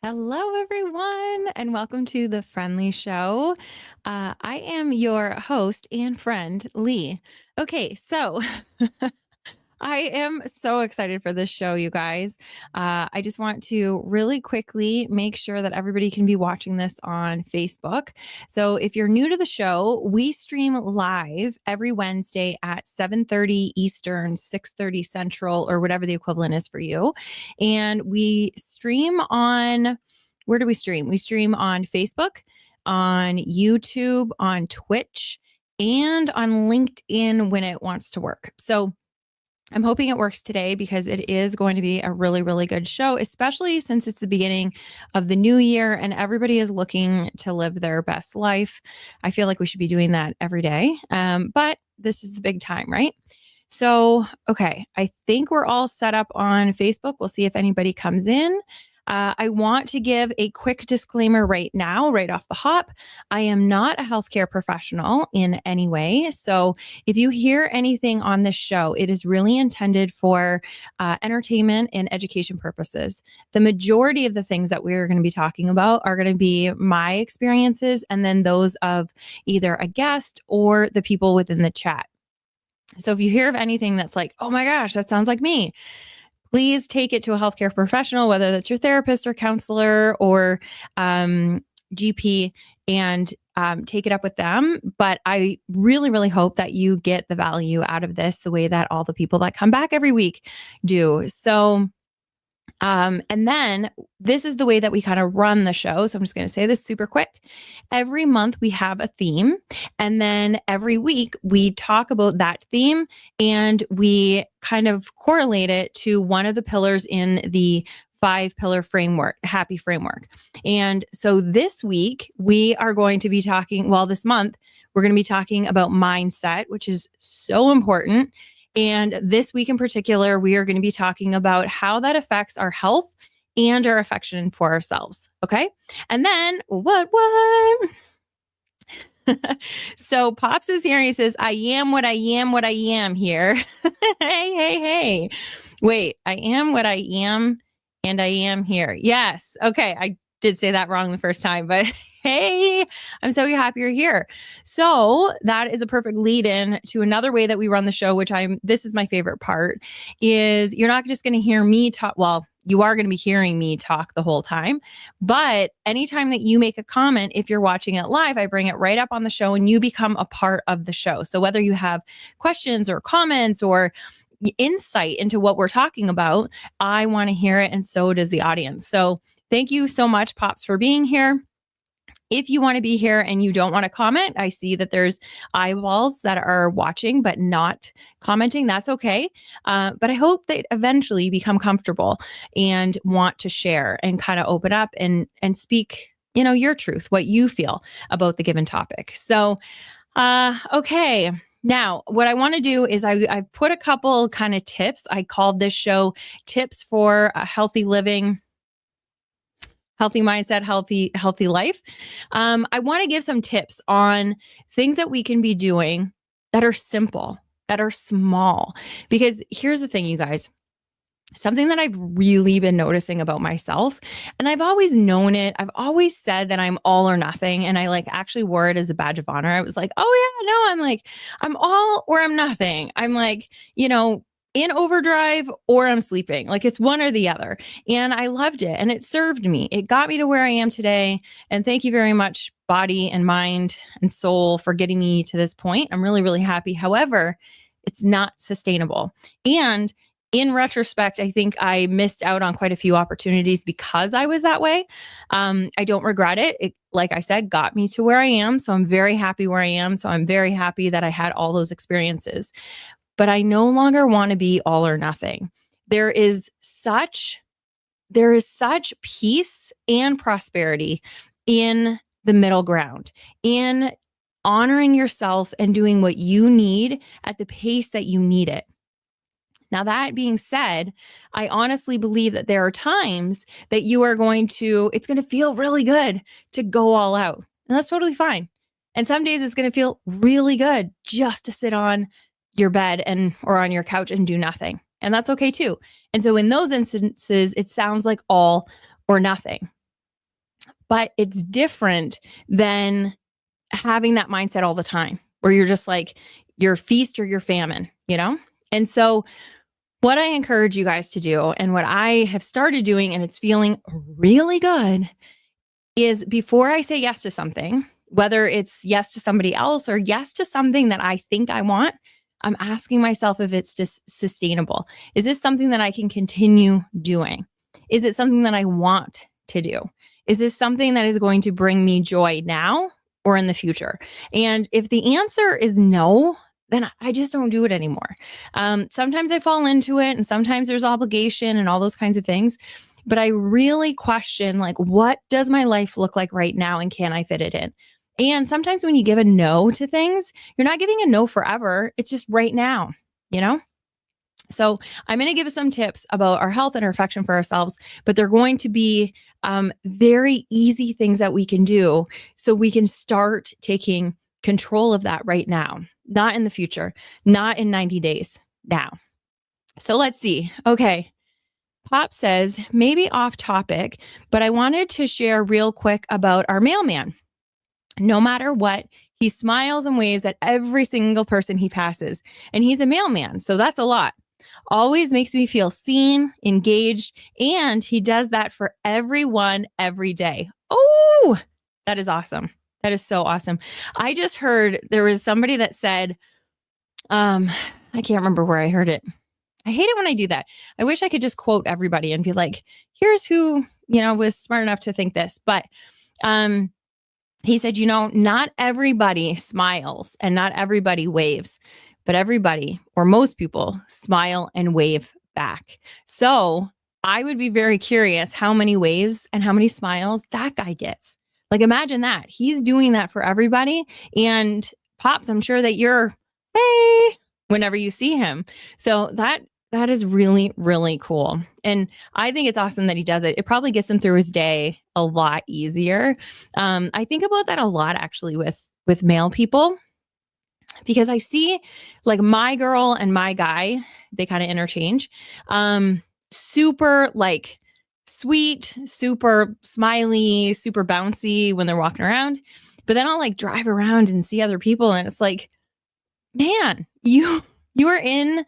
Hello, everyone, and welcome to the Friend Leigh Show. I am your host and friend, Lee. Okay, so I am so excited for this show, you guys. I just want to really quickly make sure that everybody can be watching this on Facebook. So if you're new to the show, we stream live every Wednesday at 7:30 Eastern, 6:30 Central, or whatever the equivalent is for you. And we stream on, where do we stream? We stream on Facebook, on YouTube, on Twitch, and on LinkedIn when it wants to work. So I'm hoping it works today because it is going to be a really, really good show, especially since it's the beginning of the new year and everybody is looking to live their best life. I feel like we should be doing that every day. But this is the big time, right? So, okay, I think we're all set up on Facebook. We'll see if anybody comes in. I want to give a quick disclaimer right now, right off the hop. I am not a healthcare professional in any way. So if you hear anything on this show, it is really intended for entertainment and education purposes. The majority of the things that we're going to be talking about are going to be my experiences and then those of either a guest or the people within the chat. So if you hear of anything that's like, oh my gosh, that sounds like me, please take it to a healthcare professional, whether that's your therapist or counselor or GP, and take it up with them. But I really, really hope that you get the value out of this the way that all the people that come back every week do. So and then this is the way that we kind of run the show. So I'm just going to say this super quick. Every month we have a theme, and then every week we talk about that theme and we kind of correlate it to one of the pillars in the 5-pillar framework, happy framework. And so this week we are going to be talking, well, this month we're going to be talking about mindset, which is so important. And this week in particular, we are going to be talking about how that affects our health and our affection for ourselves. Okay. And then what? So Pops is here and he says, I am what I am here. Hey. Wait, I am what I am and I am here. Yes. Okay. I did say that wrong the first time, but hey, I'm so happy you're here. So that is a perfect lead in to another way that we run the show, which this is my favorite part, is you're not just going to hear me talk. Well, you are going to be hearing me talk the whole time, but anytime that you make a comment, if you're watching it live, I bring it right up on the show and you become a part of the show. So whether you have questions or comments or insight into what we're talking about, I want to hear it. And so does the audience. So thank you so much, Pops, for being here. If you want to be here and you don't want to comment, I see that there's eyeballs that are watching but not commenting. That's okay. But I hope that eventually you become comfortable and want to share and kind of open up and speak, your truth, what you feel about the given topic. So, okay. Now, what I want to do is I put a couple kind of tips. I called this show Tips for a Healthy Living, Healthy Mindset, Healthy Life. I want to give some tips on things that we can be doing that are simple, that are small. Because here's the thing, you guys. Something that I've really been noticing about myself, and I've always known it. I've always said that I'm all or nothing. And I actually wore it as a badge of honor. I was like, oh yeah, no, I'm all or I'm nothing. I'm in overdrive or I'm sleeping. It's one or the other. And I loved it and it served me. It got me to where I am today. And thank you very much, body and mind and soul, for getting me to this point. I'm really, really happy. However, it's not sustainable. And in retrospect, I think I missed out on quite a few opportunities because I was that way. I don't regret it. It, like I said, got me to where I am. So I'm very happy where I am. So I'm very happy that I had all those experiences. But I no longer want to be all or nothing. There is such peace and prosperity in the middle ground, in honoring yourself and doing what you need at the pace that you need it. Now, that being said, I honestly believe that there are times that it's going to feel really good to go all out. And that's totally fine. And some days it's going to feel really good just to sit on your bed or on your couch and do nothing. And that's okay too. And so in those instances, it sounds like all or nothing. but it's different than having that mindset all the time where you're just like, your feast or your famine, you know? And so what I encourage you guys to do, and what I have started doing, and it's feeling really good, is before I say yes to something, whether it's yes to somebody else or yes to something that I think I want, I'm asking myself if it's sustainable. Is this something that I can continue doing? Is it something that I want to do? Is this something that is going to bring me joy now or in the future? And if the answer is no, then I just don't do it anymore. Sometimes I fall into it, and sometimes there's obligation and all those kinds of things. But I really question, like, what does my life look like right now, and can I fit it in? And sometimes when you give a no to things, you're not giving a no forever. It's just right now, you know? So I'm going to give some tips about our health and our affection for ourselves, but they're going to be very easy things that we can do so we can start taking control of that right now, not in the future, not in 90 days, now. So let's see. Okay. Pop says, maybe off topic, but I wanted to share real quick about our mailman. No matter what, he smiles and waves at every single person he passes. And he's a mailman, so that's a lot. Always makes me feel seen, engaged, and he does that for everyone every day. Oh, that is awesome. That is so awesome. I just heard there was somebody that said, I can't remember where I heard it. I hate it when I do that. I wish I could just quote everybody and be like, here's who, was smart enough to think this. But he said, not everybody smiles and not everybody waves, but everybody, or most people, smile and wave back. So I would be very curious how many waves and how many smiles that guy gets. Like, imagine that. He's doing that for everybody. And Pops, I'm sure that you're, hey, whenever you see him. So that is really, really cool. And I think it's awesome that he does it. It probably gets him through his day a lot easier. I think about that a lot actually with male people, because I see like my girl and my guy, they kind of interchange. Super like sweet, super smiley, super bouncy when they're walking around. But then I'll like drive around and see other people, and it's like, man, you are in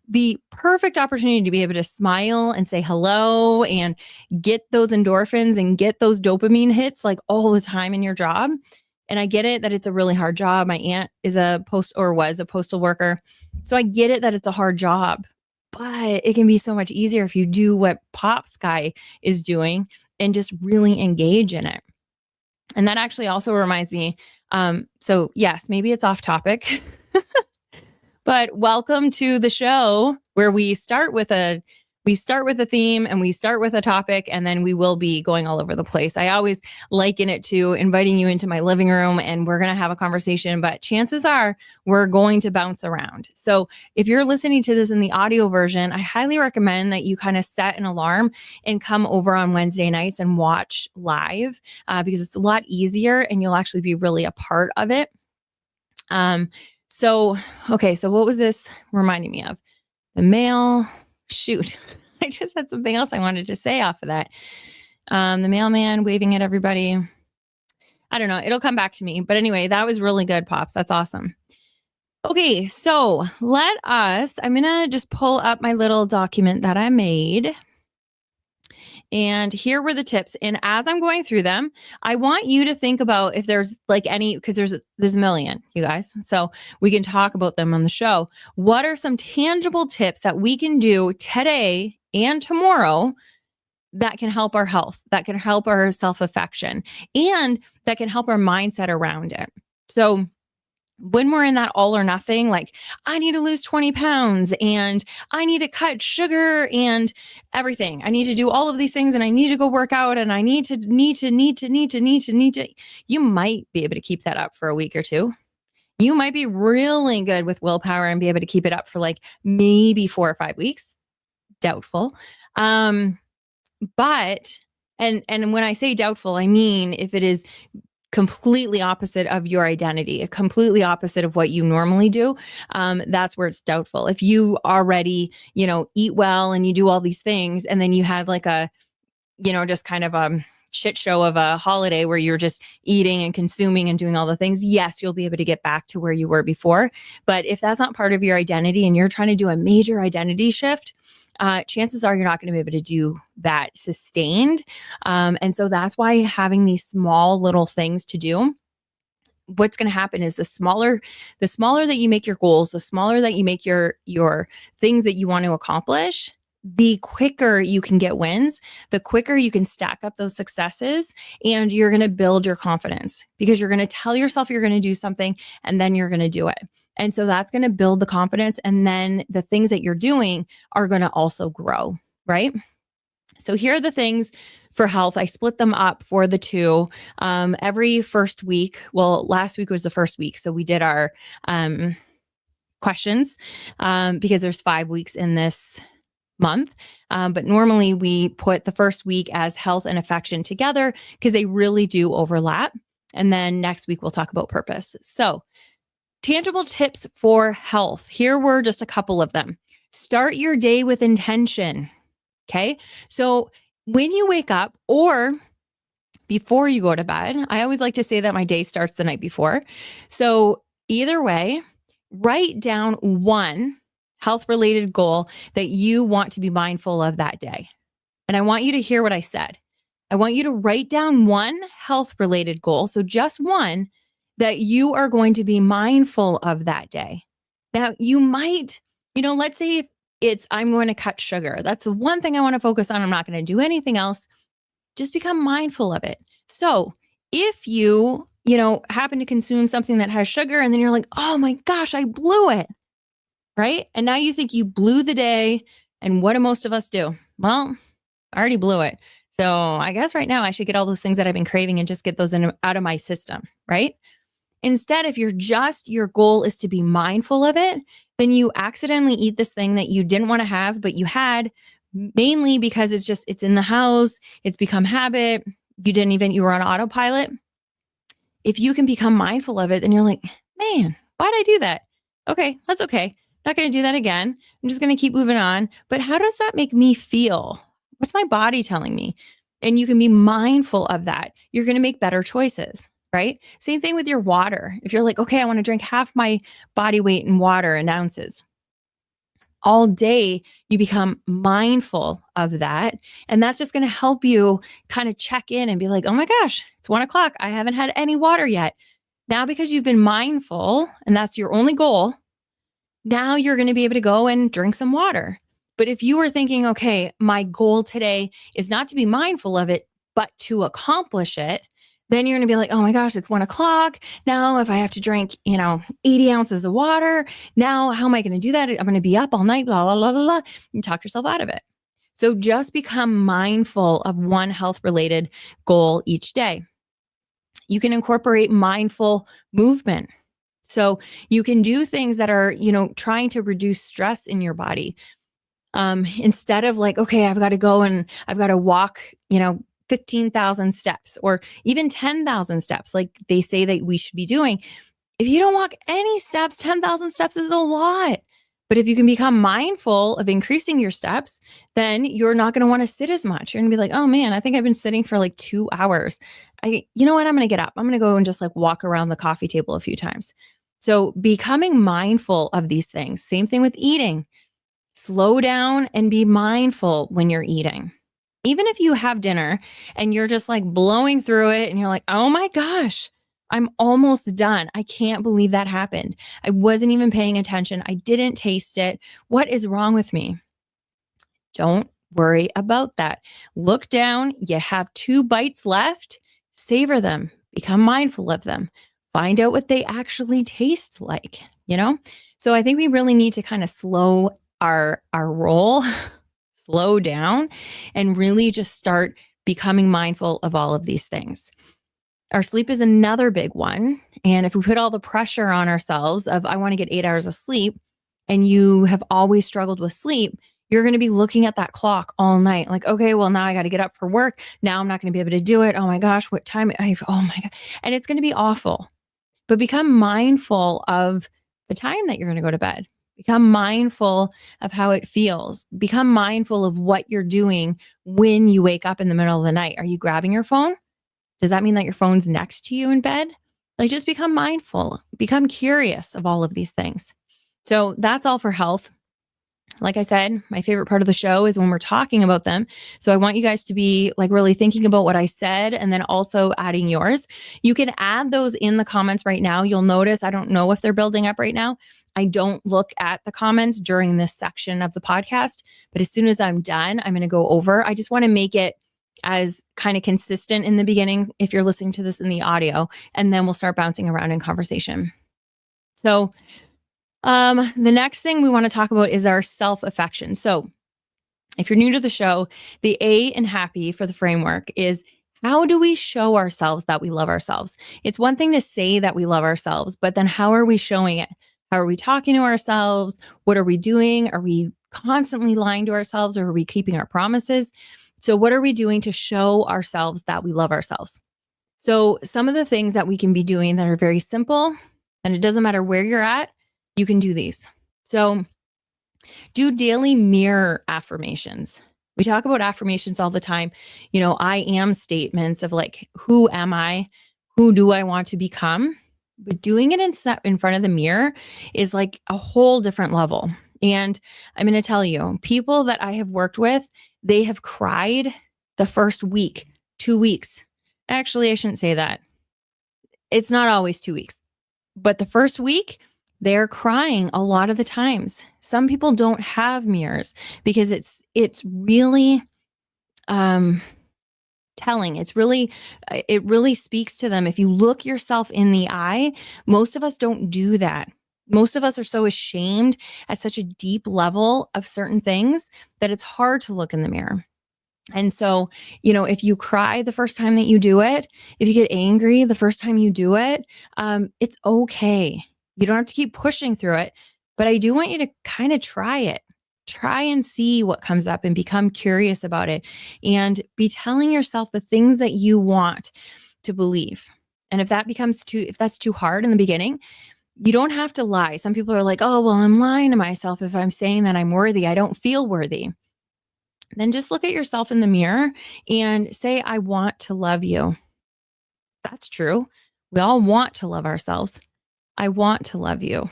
the perfect opportunity to be able to smile and say hello and get those endorphins and get those dopamine hits like all the time in your job. And I get it that it's a really hard job. My aunt is was a postal worker. So I get it that it's a hard job, but it can be so much easier if you do what Pop's guy is doing and just really engage in it. And that actually also reminds me, so yes, maybe it's off topic, but welcome to the show where we start with a theme and we start with a topic, and then we will be going all over the place. I always liken it to inviting you into my living room and we're going to have a conversation, but chances are we're going to bounce around. So if you're listening to this in the audio version, I highly recommend that you kind of set an alarm and come over on Wednesday nights and watch live because it's a lot easier and you'll actually be really a part of it. So what was this reminding me of? The mail. Shoot, I just had something else I wanted to say off of that. The mailman waving at everybody. I don't know. It'll come back to me. But anyway, that was really good, Pops. That's awesome. Okay, so I'm going to just pull up my little document that I made. And here were the tips. And as I'm going through them, I want you to think about if there's like any, because there's a million, you guys. So we can talk about them on the show. What are some tangible tips that we can do today and tomorrow that can help our health, that can help our self-affection, and that can help our mindset around it? So when we're in that all or nothing, like I need to lose 20 pounds and I need to cut sugar and everything. I need to do all of these things and I need to go work out and I need to, you might be able to keep that up for a week or two. You might be really good with willpower and be able to keep it up for like maybe 4 or 5 weeks. Doubtful. But when I say doubtful, I mean, if it is completely opposite of your identity, a completely opposite of what you normally do, that's where it's doubtful. If you already, eat well and you do all these things, and then you had like a, just kind of shit show of a holiday where you're just eating and consuming and doing all the things, yes, you'll be able to get back to where you were before. But if that's not part of your identity and you're trying to do a major identity shift, chances are you're not going to be able to do that sustained. And so that's why having these small little things to do, what's going to happen is the smaller that you make your goals, the smaller that you make your things that you want to accomplish, the quicker you can get wins, the quicker you can stack up those successes, and you're going to build your confidence because you're going to tell yourself you're going to do something and then you're going to do it. And so that's going to build the confidence, and then the things that you're doing are going to also grow, right? So here are the things for health. I split them up for the two. Every first week, well, last week was the first week. So we did our questions because there's 5 weeks in this month. But normally we put the first week as health and affection together because they really do overlap. And then next week we'll talk about purpose. So tangible tips for health. Here were just a couple of them. Start your day with intention. Okay. So when you wake up or before you go to bed, I always like to say that my day starts the night before. So either way, write down one health-related goal that you want to be mindful of that day. And I want you to hear what I said. I want you to write down one health-related goal, so just one, that you are going to be mindful of that day. Now, you might, let's say if it's, I'm going to cut sugar. That's the one thing I want to focus on. I'm not going to do anything else. Just become mindful of it. So if you, happen to consume something that has sugar and then you're like, oh my gosh, I blew it. Right. And now you think you blew the day. And what do most of us do? Well, I already blew it. So I guess right now I should get all those things that I've been craving and just get those out of my system. Right. Instead, if your goal is to be mindful of it, then you accidentally eat this thing that you didn't want to have, but you had, mainly because it's in the house, it's become habit. You were on autopilot. If you can become mindful of it, then you're like, man, why'd I do that? Okay, that's okay. Not going to do that again. I'm just going to keep moving on. But how does that make me feel? What's my body telling me? And you can be mindful of that. You're going to make better choices. Right? Same thing with your water. If you're like, okay, I want to drink half my body weight in water in ounces. All day, you become mindful of that. And that's just going to help you kind of check in and be like, oh my gosh, it's 1:00. I haven't had any water yet. Now, because you've been mindful and that's your only goal, now you're going to be able to go and drink some water. But if you were thinking, okay, my goal today is not to be mindful of it, but to accomplish it, then you're going to be like, oh my gosh, it's 1:00. Now, if I have to drink, 80 ounces of water, now how am I going to do that? I'm going to be up all night, blah, blah, blah, blah, blah. You talk yourself out of it. So just become mindful of one health-related goal each day. You can incorporate mindful movement. So you can do things that are, trying to reduce stress in your body. Instead of like, okay, I've got to go and I've got to walk, 15,000 steps or even 10,000 steps, like they say that we should be doing. If you don't walk any steps, 10,000 steps is a lot. But if you can become mindful of increasing your steps, then you're not going to want to sit as much. You're going to be like, oh man, I think I've been sitting for like 2 hours. You know what? I'm going to get up. I'm going to go and just like walk around the coffee table a few times. So becoming mindful of these things. Same thing with eating. Slow down and be mindful when you're eating. Even if you have dinner and you're just like blowing through it and you're like, oh my gosh, I'm almost done. I can't believe that happened. I wasn't even paying attention. I didn't taste it. What is wrong with me? Don't worry about that. Look down. You have 2 bites left. Savor them. Become mindful of them. Find out what they actually taste like, So I think we really need to kind of slow our roll, slow down, and really just start becoming mindful of all of these things. Our sleep is another big one. And if we put all the pressure on ourselves of, I want to get 8 hours of sleep, and you have always struggled with sleep, you're going to be looking at that clock all night. Like, okay, well, now I got to get up for work. Now I'm not going to be able to do it. Oh my gosh, what time? Oh my God. And it's going to be awful. But become mindful of the time that you're going to go to bed. Become mindful of how it feels. Become mindful of what you're doing when you wake up in the middle of the night. Are you grabbing your phone? Does that mean that your phone's next to you in bed? Like, just become mindful, become curious of all of these things. So that's all for health. Like I said, my favorite part of the show is when we're talking about them. So I want you guys to be like really thinking about what I said and then also adding yours. You can add those in the comments right now. You'll notice, I don't know if they're building up right now. I don't look at the comments during this section of the podcast, but as soon as I'm done, I'm going to go over. I just want to make it as kind of consistent in the beginning if you're listening to this in the audio, and then we'll start bouncing around in conversation. So the next thing we want to talk about is our self-affection. So if you're new to the show, the A in happy for the framework is, how do we show ourselves that we love ourselves? It's one thing to say that we love ourselves, but then how are we showing it? How are we talking to ourselves? What are we doing? Are we constantly lying to ourselves, or are we keeping our promises? So what are we doing to show ourselves that we love ourselves? So some of the things that we can be doing that are very simple, and it doesn't matter where you're at, you can do these. So do daily mirror affirmations. We talk about affirmations all the time. I am statements of like, who am I? Who do I want to become? But doing it in front of the mirror is like a whole different level. And I'm going to tell you, people that I have worked with, they have cried the first week, 2 weeks. Actually, I shouldn't say that. It's not always 2 weeks, but the first week, they're crying a lot of the times. Some people don't have mirrors because it's really telling. It really speaks to them. If you look yourself in the eye, most of us don't do that. Most of us are so ashamed at such a deep level of certain things that it's hard to look in the mirror. And so, if you cry the first time that you do it, if you get angry the first time you do it, it's okay. You don't have to keep pushing through it, but I do want you to kind of try it. Try and see what comes up and become curious about it, and be telling yourself the things that you want to believe. And if that's too hard in the beginning, you don't have to lie. Some people are like, oh, well, I'm lying to myself if I'm saying that I'm worthy. I don't feel worthy. Then just look at yourself in the mirror and say, I want to love you. That's true. We all want to love ourselves. I want to love you.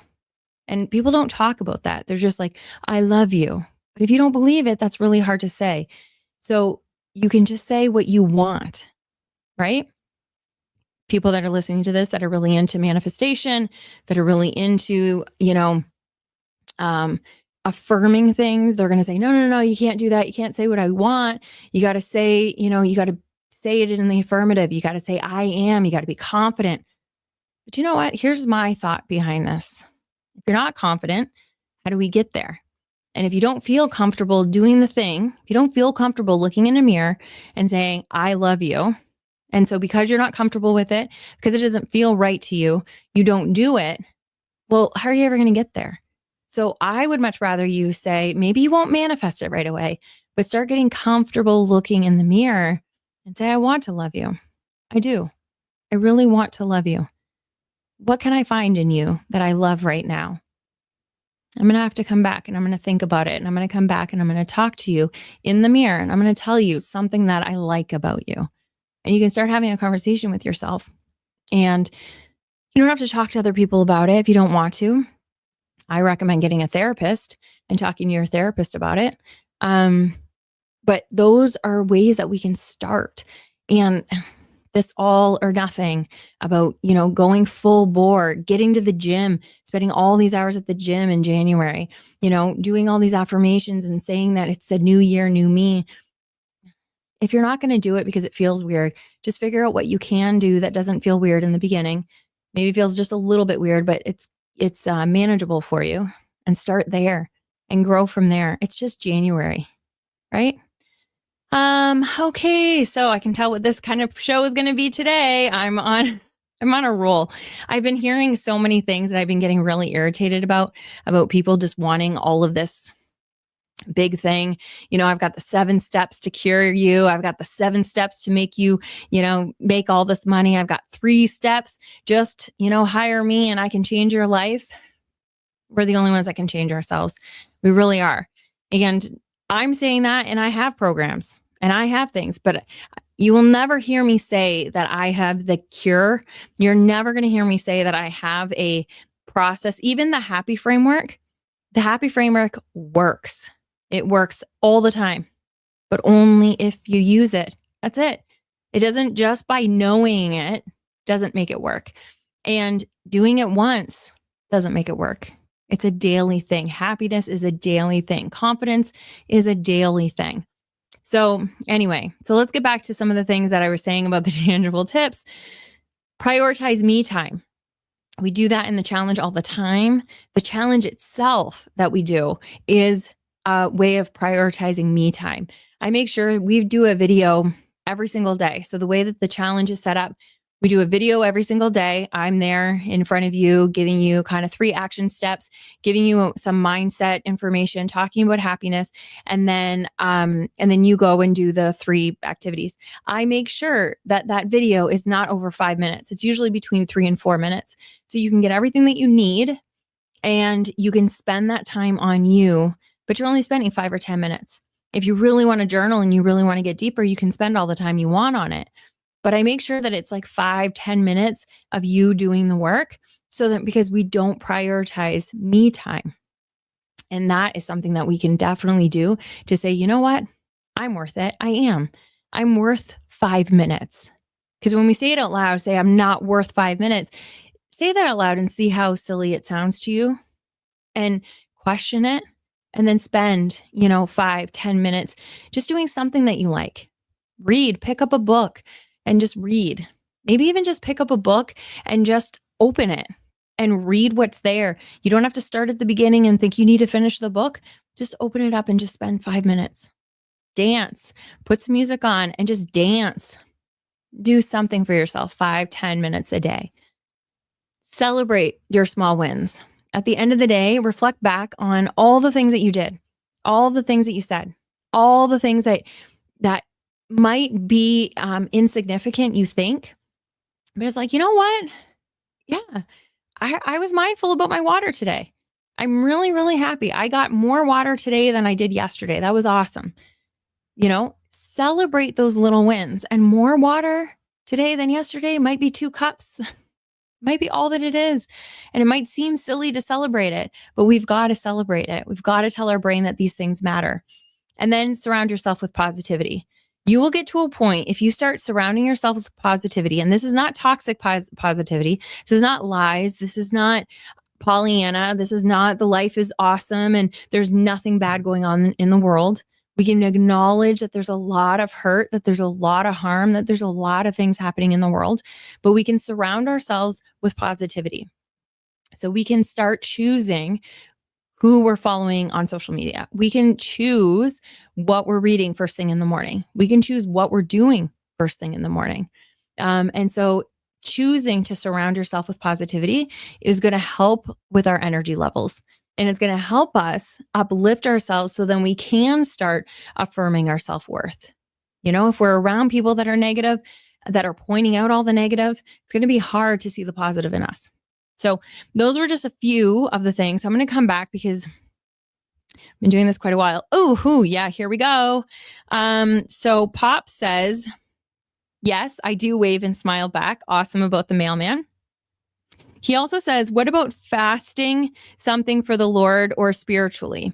And people don't talk about that. They're just like, I love you. But if you don't believe it, that's really hard to say. So you can just say what you want, right? People that are listening to this that are really into manifestation, that are really into, affirming things, they're going to say, no, you can't do that. You can't say what I want. You got to say, you got to say it in the affirmative. You got to say, I am. You got to be confident. But you know what? Here's my thought behind this. If you're not confident, how do we get there? And if you don't feel comfortable doing the thing, if you don't feel comfortable looking in a mirror and saying, I love you. And so because you're not comfortable with it, because it doesn't feel right to you, you don't do it. Well, how are you ever going to get there? So I would much rather you say, maybe you won't manifest it right away, but start getting comfortable looking in the mirror and say, I want to love you. I do. I really want to love you. What can I find in you that I love right now? I'm going to have to come back and I'm going to think about it. And I'm going to come back and I'm going to talk to you in the mirror. And I'm going to tell you something that I like about you. And you can start having a conversation with yourself. And you don't have to talk to other people about it if you don't want to. I recommend getting a therapist and talking to your therapist about it. But those are ways that we can start. And this all or nothing about, going full bore, getting to the gym, spending all these hours at the gym in January, doing all these affirmations and saying that it's a new year, new me. If you're not going to do it because it feels weird, just figure out what you can do that doesn't feel weird in the beginning. Maybe it feels just a little bit weird, but it's manageable for you, and start there and grow from there. It's just January, right? Okay. So I can tell what this kind of show is going to be today. I'm on a roll. I've been hearing so many things that I've been getting really irritated about people just wanting all of this big thing. I've got the 7 steps to cure you. I've got the 7 steps to make you, make all this money. I've got 3 steps. Just, hire me and I can change your life. We're the only ones that can change ourselves. We really are. And I'm saying that, and I have programs and I have things, but you will never hear me say that I have the cure. You're never going to hear me say that I have a process. Even the happy framework works. It works all the time, but only if you use it. That's it. It doesn't, just by knowing it doesn't make it work. And doing it once doesn't make it work. It's a daily thing. Happiness is a daily thing. Confidence is a daily thing. So anyway, so let's get back to some of the things that I was saying about the tangible tips. Prioritize me time. We do that in the challenge all the time. The challenge itself that we do is a way of prioritizing me time. I make sure we do a video every single day. So the way that the challenge is set up, we do a video every single day. I'm there in front of you, giving you kind of 3 action steps, giving you some mindset information, talking about happiness, and then you go and do the 3 activities. I make sure that that video is not over 5 minutes. It's usually between 3 and 4 minutes. So you can get everything that you need and you can spend that time on you, but you're only spending 5 or 10 minutes. If you really want to journal and you really want to get deeper, you can spend all the time you want on it. But I make sure that it's like 5-10 minutes of you doing the work, so that, because we don't prioritize me time. And that is something that we can definitely do to say, you know what? I'm worth it. I am. I'm worth 5 minutes. Because when we say it out loud, say, I'm not worth 5 minutes, say that out loud and see how silly it sounds to you and question it. And then spend, 5-10 minutes just doing something that you like. Read, pick up a book and just read. Maybe even just pick up a book and just open it and read what's there. You don't have to start at the beginning and think you need to finish the book. Just open it up and just spend 5 minutes. Dance, put some music on and just dance. Do something for yourself, 5-10 minutes a day. Celebrate your small wins. At the end of the day, reflect back on all the things that you did, all the things that you said, all the things that might be insignificant, you think. But it's like, you know what? Yeah, I was mindful about my water today. I'm really, really happy. I got more water today than I did yesterday. That was awesome. Celebrate those little wins. And more water today than yesterday might be 2 cups. Might be all that it is. And it might seem silly to celebrate it, but we've got to celebrate it. We've got to tell our brain that these things matter. And then surround yourself with positivity. You will get to a point, if you start surrounding yourself with positivity, and this is not toxic positivity. This is not lies. This is not Pollyanna. This is not the life is awesome and there's nothing bad going on in the world. We can acknowledge that there's a lot of hurt, that there's a lot of harm, that there's a lot of things happening in the world, but we can surround ourselves with positivity. So we can start choosing who we're following on social media. We can choose what we're reading first thing in the morning. We can choose what we're doing first thing in the morning. And so choosing to surround yourself with positivity is going to help with our energy levels. And it's going to help us uplift ourselves so then we can start affirming our self-worth. If we're around people that are negative, that are pointing out all the negative, it's going to be hard to see the positive in us. So those were just a few of the things. I'm going to come back because I've been doing this quite a while. Oh, yeah, here we go. So Pop says, yes, I do wave and smile back. Awesome about the mailman. He also says, what about fasting something for the Lord or spiritually?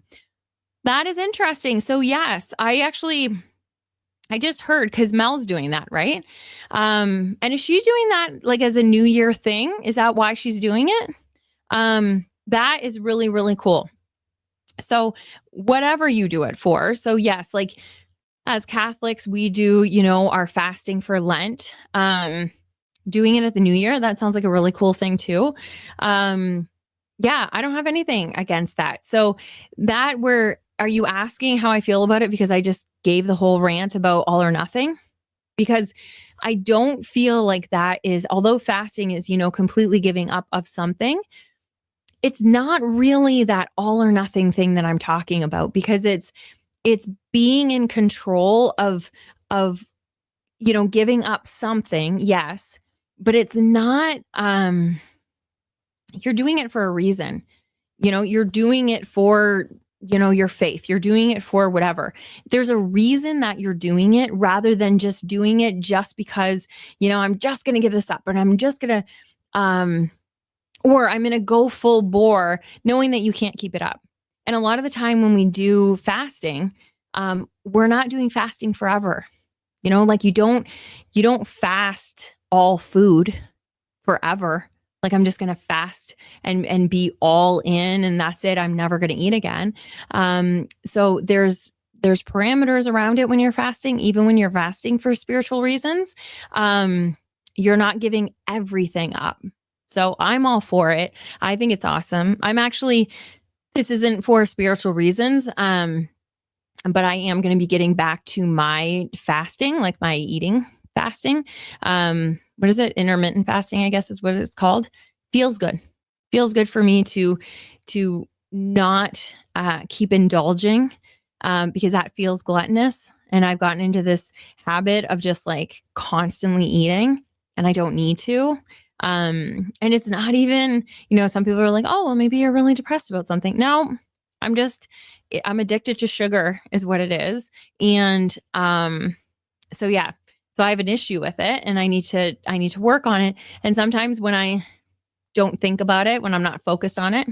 That is interesting. So yes, I just heard, because Mel's doing that, right? And is she doing that like as a New Year thing? Is that why she's doing it? That is really, really cool. So whatever you do it for. So yes, like as Catholics, we do, our fasting for Lent. Doing it at the New Year, that sounds like a really cool thing too. Yeah, I don't have anything against that. So are you asking how I feel about it because I just gave the whole rant about all or nothing? Because I don't feel like that is, although fasting is, completely giving up of something, it's not really that all or nothing thing that I'm talking about, because it's being in control of giving up something, yes, but it's not, you're doing it for a reason. You're doing it for, your faith. You're doing it for whatever. There's a reason that you're doing it rather than just doing it just because, I'm just going to give this up and I'm just going to, or I'm going to go full bore knowing that you can't keep it up. And a lot of the time when we do fasting, we're not doing fasting forever. Like you don't fast all food forever. Like I'm just going to fast and be all in and that's it. I'm never going to eat again. So there's parameters around it when you're fasting, even when you're fasting for spiritual reasons. You're not giving everything up. So I'm all for it. I think it's awesome. This isn't for spiritual reasons. But I am going to be getting back to my fasting, like my eating fasting. What is it? Intermittent fasting, I guess is what it's called. Feels good. Feels good for me to not keep indulging because that feels gluttonous. And I've gotten into this habit of just like constantly eating and I don't need to. And it's not even, some people are like, oh, well, maybe you're really depressed about something. No, I'm addicted to sugar is what it is. And so yeah. So I have an issue with it and I need to work on it. And sometimes when I don't think about it, when I'm not focused on it,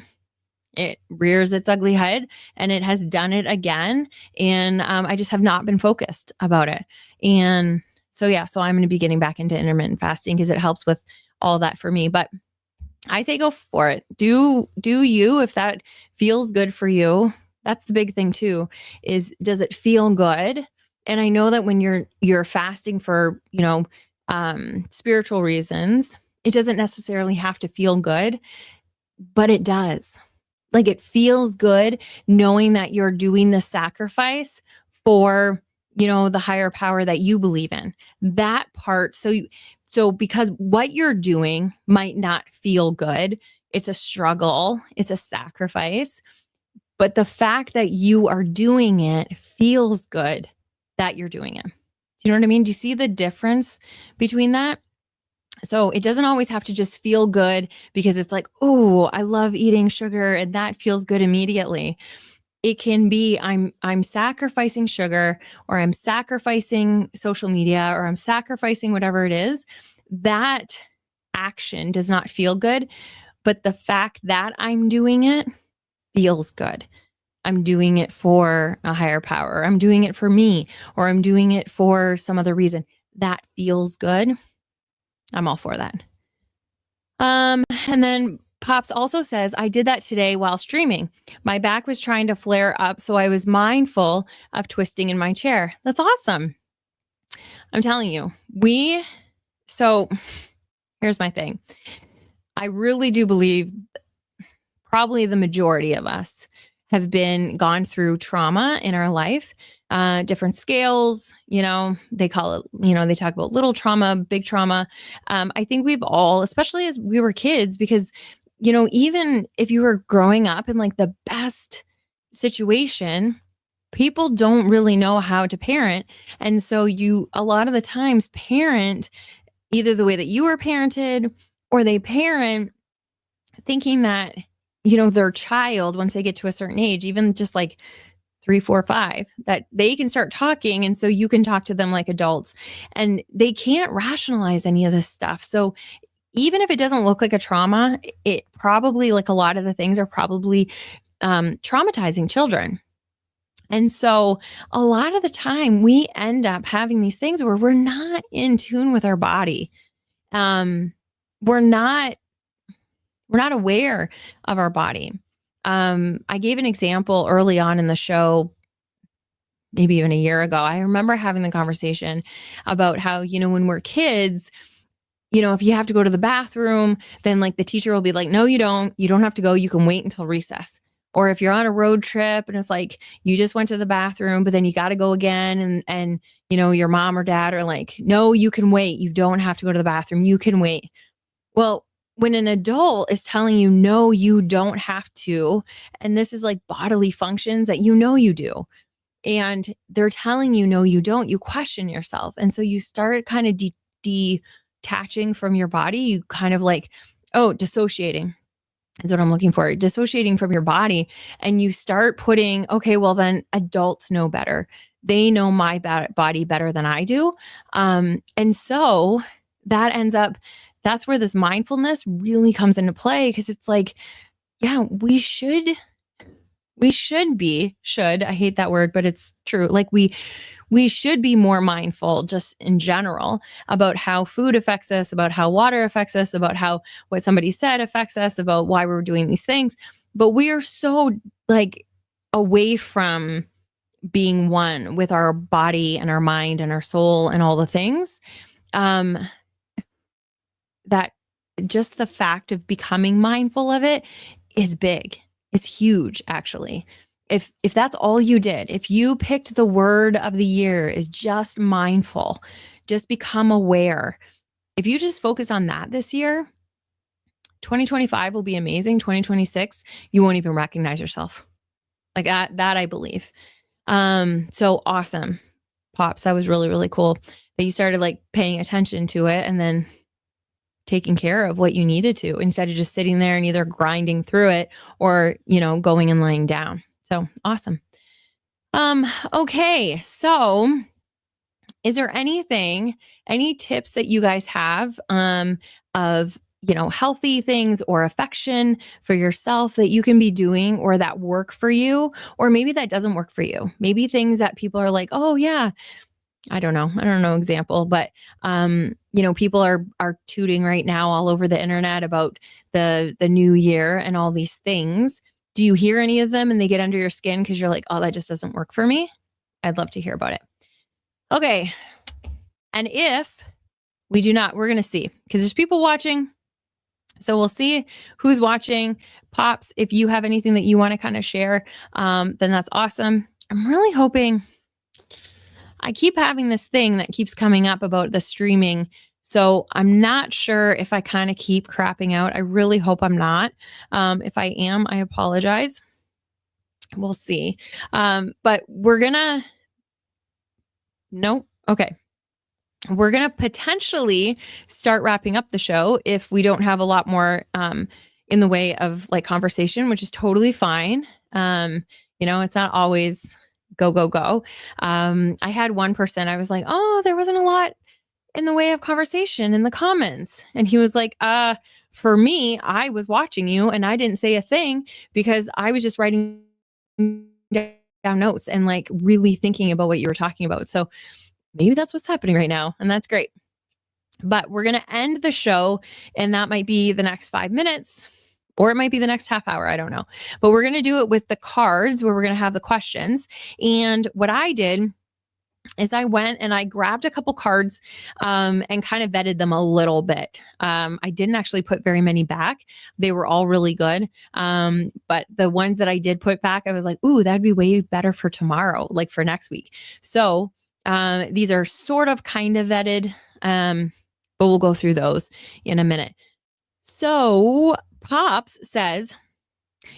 it rears its ugly head and it has done it again. And I just have not been focused about it. And so yeah, so I'm going to be getting back into intermittent fasting because it helps with all that for me. But I say go for it. Do you, if that feels good for you. That's the big thing too, is does it feel good? And I know that when you're fasting for, spiritual reasons, it doesn't necessarily have to feel good, but it does. Like it feels good knowing that you're doing the sacrifice for, the higher power that you believe in. That part. So because what you're doing might not feel good, it's a struggle, it's a sacrifice, but the fact that you are doing it feels good that you're doing it. Do you know what I mean? Do you see the difference between that? So it doesn't always have to just feel good because it's like, oh, I love eating sugar and that feels good immediately. It can be I'm sacrificing sugar or I'm sacrificing social media or I'm sacrificing whatever it is. That action does not feel good, but the fact that I'm doing it feels good. I'm doing it for a higher power. I'm doing it for me or I'm doing it for some other reason. That feels good. I'm all for that. And then Pops also says, I did that today while streaming. My back was trying to flare up, so I was mindful of twisting in my chair. That's awesome. I'm telling you, so here's my thing. I really do believe probably the majority of us have gone through trauma in our life, different scales, they call it, they talk about little trauma, big trauma. I think we've all, especially as we were kids, because, even if you were growing up in like the best situation, people don't really know how to parent. And so a lot of the times parent either the way that you were parented or they parent thinking that, their child, once they get to a certain age, even just like 3, 4, 5, that they can start talking. And so you can talk to them like adults and they can't rationalize any of this stuff. So even if it doesn't look like a trauma, it probably, like a lot of the things are probably traumatizing children. And so a lot of the time we end up having these things where we're not in tune with our body. We're not aware of our body. I gave an example early on in the show, maybe even a year ago. I remember having the conversation about how, when we're kids, if you have to go to the bathroom, then like the teacher will be like, no, you don't have to go. You can wait until recess. Or if you're on a road trip and it's like, you just went to the bathroom, but then you got to go again. And, your mom or dad are like, no, you can wait. You don't have to go to the bathroom. You can wait. Well, when an adult is telling you, no, you don't have to, and this is like bodily functions that you do, and they're telling you, no, you don't, you question yourself. And so you start kind of detaching from your body. You kind of like, dissociating. is what I'm looking for. Dissociating from your body, and you start putting, okay, well then adults know better. They know my body better than I do. And so that ends up, that's where this mindfulness really comes into play, because it's like, yeah, we should, I hate that word, but it's true. Like we should be more mindful just in general about how food affects us, about how water affects us, about how what somebody said affects us, about why we're doing these things. But we are so like away from being one with our body and our mind and our soul and all the things, um, that just the fact of becoming mindful of it is big, is huge actually. If that's all you did, if you picked the word of the year is just mindful, just become aware. If you just focus on that this year, 2025 will be amazing. 2026, you won't even recognize yourself. Like that I believe. So awesome. Pops, that was really, really cool that you started like paying attention to it and then taking care of what you needed to, instead of just sitting there and either grinding through it or, going and laying down. So awesome. Okay. So is there any tips that you guys have, of, healthy things or affection for yourself that you can be doing or that work for you, or maybe that doesn't work for you? Maybe things that people are like, oh yeah, I don't know. I don't know example, but people are tooting right now all over the internet about the new year and all these things. Do you hear any of them and they get under your skin because you're like, oh, that just doesn't work for me? I'd love to hear about it. Okay. And if we do not, we're going to see, because there's people watching. So we'll see who's watching. Pops, if you have anything that you want to kind of share, then that's awesome. I'm really hoping. I keep having this thing that keeps coming up about the streaming. So I'm not sure if I kind of keep crapping out. I really hope I'm not. If I am, I apologize. We'll see. But nope. Okay. We're going to potentially start wrapping up the show if we don't have a lot more in the way of like conversation, which is totally fine. It's not always go, go, go. I had one person, I was like, oh, there wasn't a lot in the way of conversation in the comments. And he was like, for me, I was watching you and I didn't say a thing because I was just writing down notes and like really thinking about what you were talking about. So maybe that's what's happening right now. And that's great. But we're going to end the show, and that might be the next 5 minutes, or it might be the next half hour. I don't know. But we're going to do it with the cards where we're going to have the questions. And what I did is I went and I grabbed a couple cards and kind of vetted them a little bit. I didn't actually put very many back. They were all really good. But the ones that I did put back, I was like, ooh, that'd be way better for tomorrow, like for next week. So these are sort of kind of vetted, but we'll go through those in a minute. So Pops says,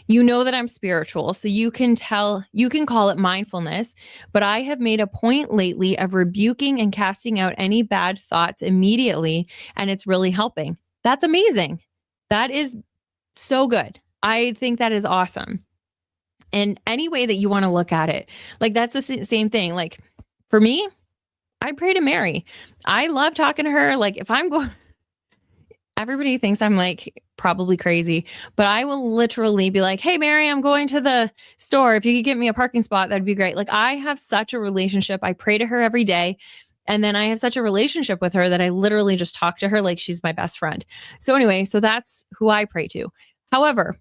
you know that I'm spiritual, so you can call it mindfulness, but I have made a point lately of rebuking and casting out any bad thoughts immediately, and it's really helping. That's amazing. That is so good. I think that is awesome. And any way that you want to look at it, like that's the same thing. Like for me, I pray to Mary. I love talking to her. Like if I'm going, everybody thinks I'm like probably crazy, but I will literally be like, hey, Mary, I'm going to the store. If you could get me a parking spot, that'd be great. Like I have such a relationship. I pray to her every day. And then I have such a relationship with her that I literally just talk to her like she's my best friend. So anyway, so that's who I pray to. However,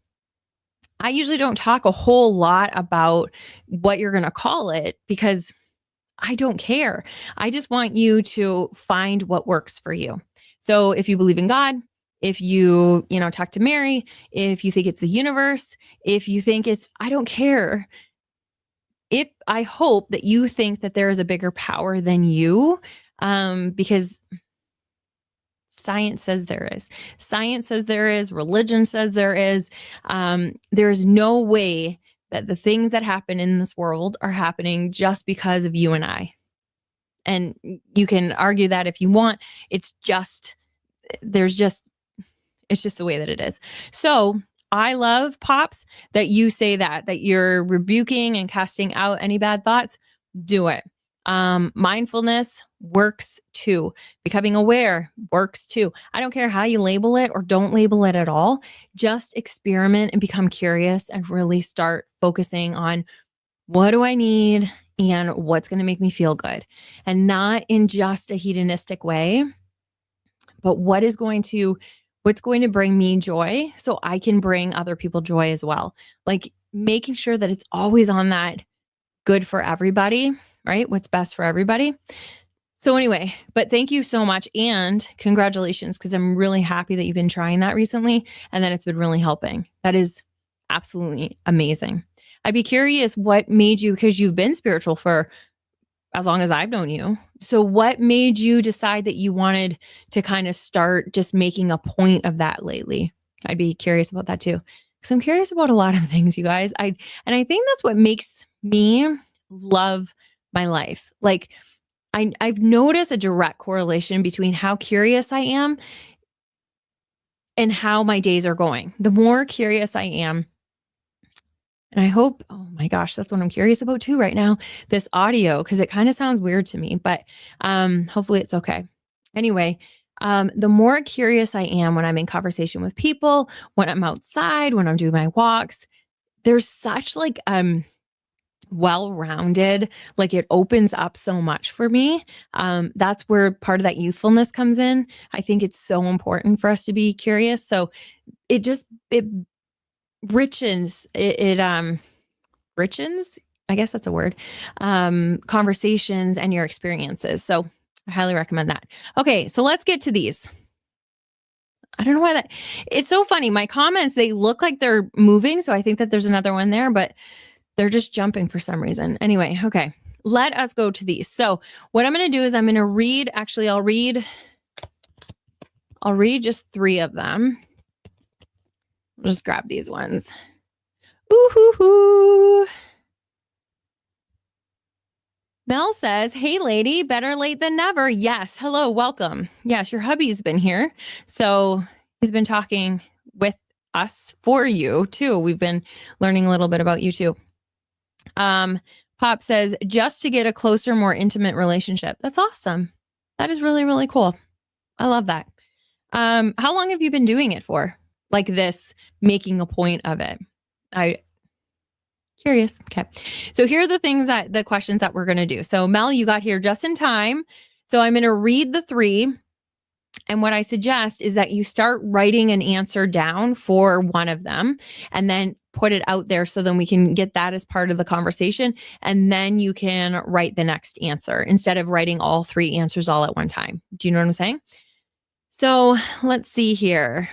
I usually don't talk a whole lot about what you're going to call it because I don't care. I just want you to find what works for you. So if you believe in God, if you, talk to Mary, if you think it's the universe, if you think I don't care. I hope that you think that there is a bigger power than you, because science says there is. Science says there is. Religion says there is. There's no way that the things that happen in this world are happening just because of you and I. And you can argue that if you want. It's just the way that it is. So I love, Pops, that you say that you're rebuking and casting out any bad thoughts. Do it. Mindfulness works too. Becoming aware works too. I don't care how you label it or don't label it at all. Just experiment and become curious and really start focusing on what do I need and what's going to make me feel good, and not in just a hedonistic way, but what's going to bring me joy so I can bring other people joy as well. Like making sure that it's always on that good for everybody, right? What's best for everybody. So anyway, but thank you so much and congratulations, because I'm really happy that you've been trying that recently and that it's been really helping. That is absolutely amazing. I'd be curious what made you, because you've been spiritual for as long as I've known you. So what made you decide that you wanted to kind of start just making a point of that lately? I'd be curious about that too. Because I'm curious about a lot of things, you guys. And I think that's what makes me love my life. Like I've noticed a direct correlation between how curious I am and how my days are going. The more curious I am, and I hope, oh my gosh, that's what I'm curious about too right now, this audio, because it kind of sounds weird to me, but hopefully it's okay. Anyway, the more curious I am when I'm in conversation with people, when I'm outside, when I'm doing my walks, there's such like well-rounded, like it opens up so much for me. That's where part of that youthfulness comes in. I think it's so important for us to be curious. So it richens richens, I guess that's a word, conversations and your experiences. So I highly recommend that. Okay, so let's get to these. I don't know why it's so funny. My comments, they look like they're moving. So I think that there's another one there, but they're just jumping for some reason. Anyway, okay, let us go to these. So what I'm going to do is I'm going to read, actually, I'll read just 3 of them. I'll just grab these ones. Ooh-hoo-hoo. Mel says, hey, lady, better late than never. Yes. Hello. Welcome. Yes. Your hubby's been here. So he's been talking with us for you too. We've been learning a little bit about you too. Pop says, just to get a closer, more intimate relationship. That's awesome. That is really, really cool. I love that. How long have you been doing it for? Like this, making a point of it. Curious. Okay. So here are the questions that we're going to do. So Mel, you got here just in time. So I'm going to read the 3. And what I suggest is that you start writing an answer down for one of them and then put it out there so then we can get that as part of the conversation. And then you can write the next answer instead of writing all 3 answers all at one time. Do you know what I'm saying? So let's see here.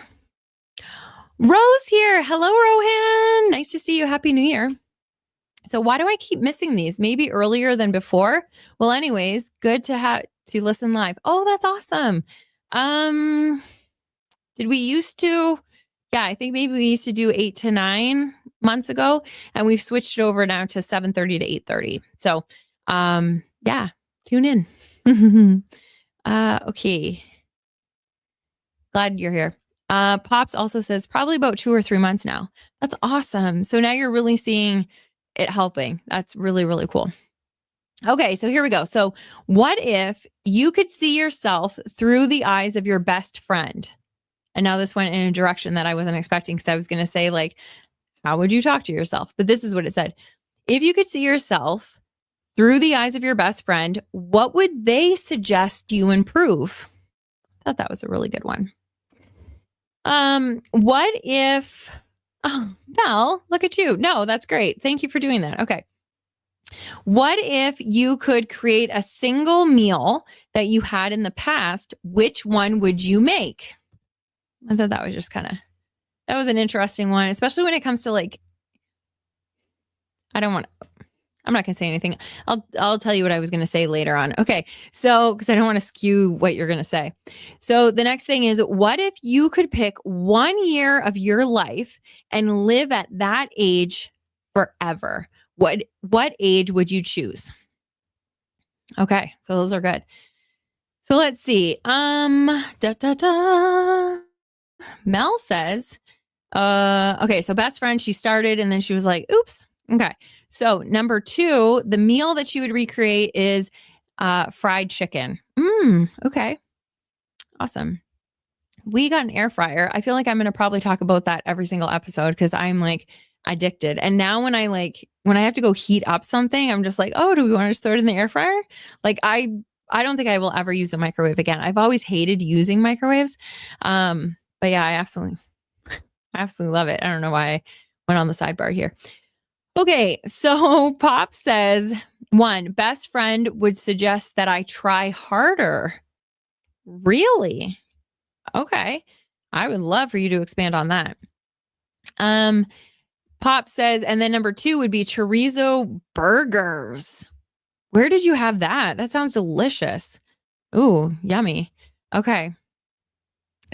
Rose here. Hello, Rohan. Nice to see you. Happy New Year. So why do I keep missing these? Maybe earlier than before. Well, anyways, good to listen live. Oh, that's awesome. Did we used to? Yeah, I think maybe we used to do 8 to 9 months ago, and we've switched over now to 7:30 to 8:30. So, yeah, tune in. Okay. Glad you're here. Pops also says probably about 2 or 3 months now. That's awesome. So now you're really seeing it helping. That's really, really cool. Okay, so here we go. So what if you could see yourself through the eyes of your best friend? And now this went in a direction that I wasn't expecting, because I was going to say, like, how would you talk to yourself? But this is what it said. If you could see yourself through the eyes of your best friend, what would they suggest you improve? I thought that was a really good one. What if, oh, Mel, look at you. No, that's great. Thank you for doing that. Okay. What if you could create a single meal that you had in the past? Which one would you make? I thought that was just that was an interesting one, especially when it comes to like, I'm not going to say anything. I'll tell you what I was going to say later on. Okay. So, because I don't want to skew what you're going to say. So the next thing is, what if you could pick 1 year of your life and live at that age forever? What age would you choose? Okay. So those are good. So let's see. Mel says Okay, so best friend, she started and then she was like, oops. Okay. So number two, the meal that she would recreate is fried chicken. Okay. Awesome. We got an air fryer. I feel like I'm going to probably talk about that every single episode because I'm like addicted. And now when I have to go heat up something, I'm just like, oh, do we want to just throw it in the air fryer? Like I don't think I will ever use a microwave again. I've always hated using microwaves. But yeah, I absolutely love it. I don't know why I went on the sidebar here. Okay, so Pop says, one, best friend would suggest that I try harder. Really? Okay. I would love for you to expand on that. Um, Pop says, and then number two would be chorizo burgers. Where did you have that? That sounds delicious. Ooh, yummy. Okay.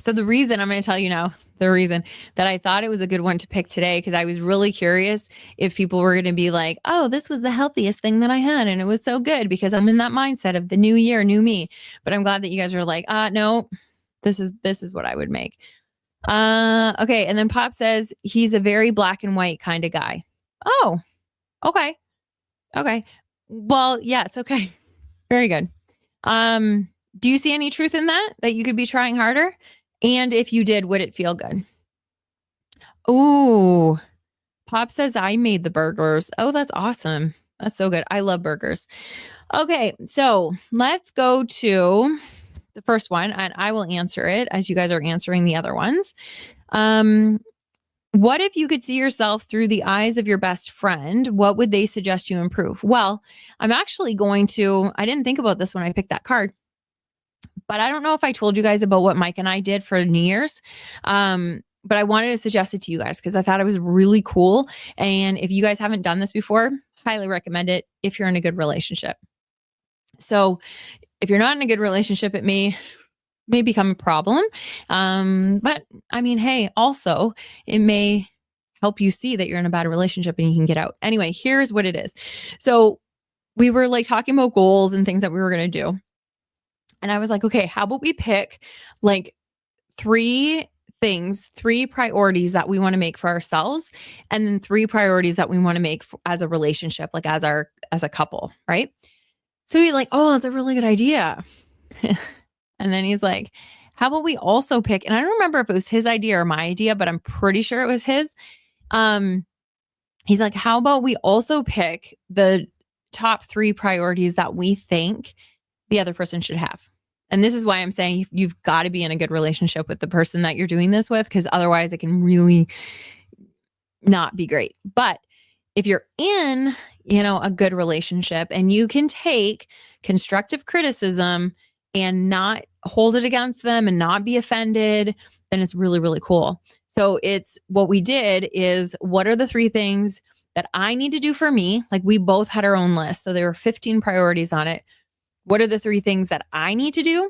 So the reason I'm going to tell you now, the reason that I thought it was a good one to pick today, because I was really curious if people were going to be like, oh, this was the healthiest thing that I had. And it was so good because I'm in that mindset of the new year, new me. But I'm glad that you guys are like, no, this is what I would make. Okay. And then Pop says he's a very black and white kind of guy. Oh, okay. Okay. Well, yes. Okay. Very good. Do you see any truth in that you could be trying harder? And if you did, would it feel good? Ooh, Pop says I made the burgers. Oh, that's awesome. That's so good. I love burgers. Okay, so let's go to the first one, and I will answer it as you guys are answering the other ones. Um, what if you could see yourself through the eyes of your best friend? What would they suggest you improve? Well, I'm actually I didn't think about this when I picked that card, but I don't know if I told you guys about what Mike and I did for New Year's. But I wanted to suggest it to you guys because I thought it was really cool. And if you guys haven't done this before, highly recommend it if you're in a good relationship. So if you're not in a good relationship, it may become a problem. But I mean, hey, also it may help you see that you're in a bad relationship and you can get out. Anyway, here's what it is. So we were like talking about goals and things that we were going to do. And I was like, okay, how about we pick like three priorities that we want to make for ourselves, and then three priorities that we want to make as a relationship, like as a couple, right? So he's like, oh, that's a really good idea. And then he's like, how about we also pick, and I don't remember if it was his idea or my idea, but I'm pretty sure it was his. He's like, how about we also pick the top three priorities that we think the other person should have? And this is why I'm saying you've got to be in a good relationship with the person that you're doing this with, because otherwise it can really not be great. But if you're in, a good relationship and you can take constructive criticism and not hold it against them and not be offended, then it's really, really cool. So it's what we did is, what are the three things that I need to do for me? Like, we both had our own list. So there were 15 priorities on it. What are the three things that I need to do?